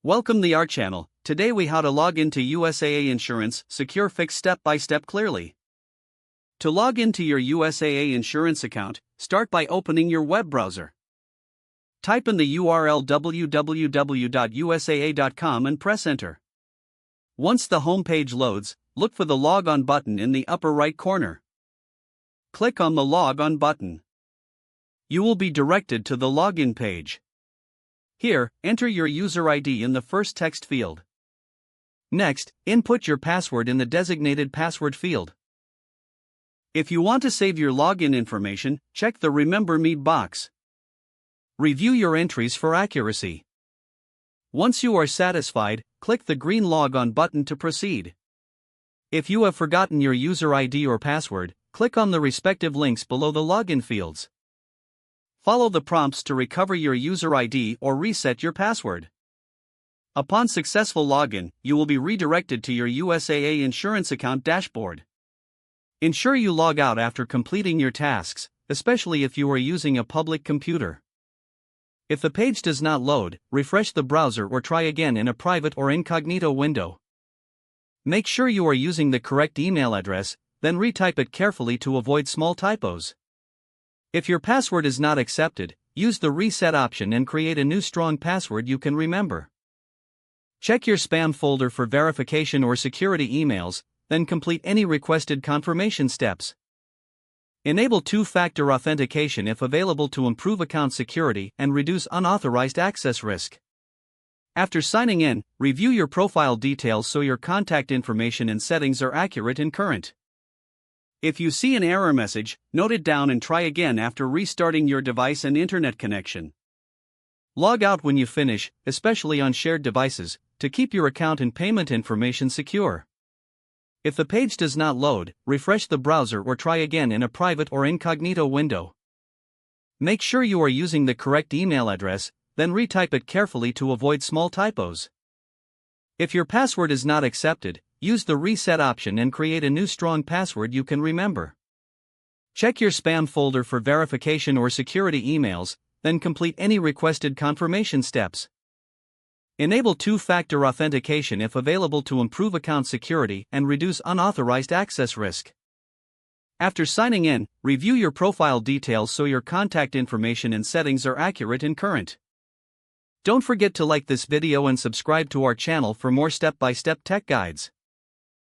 Welcome to our channel. Today we how to log into USAA Insurance, secure fix step by step clearly. To log into your USAA insurance account, start by opening your web browser. Type in the URL www.usaa.com and press enter. Once the home page loads, look for the Log On button in the upper right corner. Click on the Log On button. You will be directed to the login page. Here, enter your user ID in the first text field. Next, input your password in the designated password field. If you want to save your login information, check the Remember Me box. Review your entries for accuracy. Once you are satisfied, click the green Log On button to proceed. If you have forgotten your user ID or password, click on the respective links below the login fields. Follow the prompts to recover your user ID or reset your password. Upon successful login, you will be redirected to your USAA insurance account dashboard. Ensure you log out after completing your tasks, especially if you are using a public computer. If the page does not load, refresh the browser or try again in a private or incognito window. Make sure you are using the correct email address, then retype it carefully to avoid small typos. If your password is not accepted, use the reset option and create a new strong password you can remember. Check your spam folder for verification or security emails, then complete any requested confirmation steps. Enable two-factor authentication if available to improve account security and reduce unauthorized access risk. After signing in, review your profile details so your contact information and settings are accurate and current. If you see an error message, note it down and try again after restarting your device and internet connection. Log out when you finish, especially on shared devices, to keep your account and payment information secure. If the page does not load, refresh the browser or try again in a private or incognito window. Make sure you are using the correct email address, then retype it carefully to avoid small typos. If your password is not accepted, use the reset option and create a new strong password you can remember. Check your spam folder for verification or security emails, then complete any requested confirmation steps. Enable two-factor authentication if available to improve account security and reduce unauthorized access risk. After signing in, review your profile details so your contact information and settings are accurate and current. Don't forget to like this video and subscribe to our channel for more step-by-step tech guides.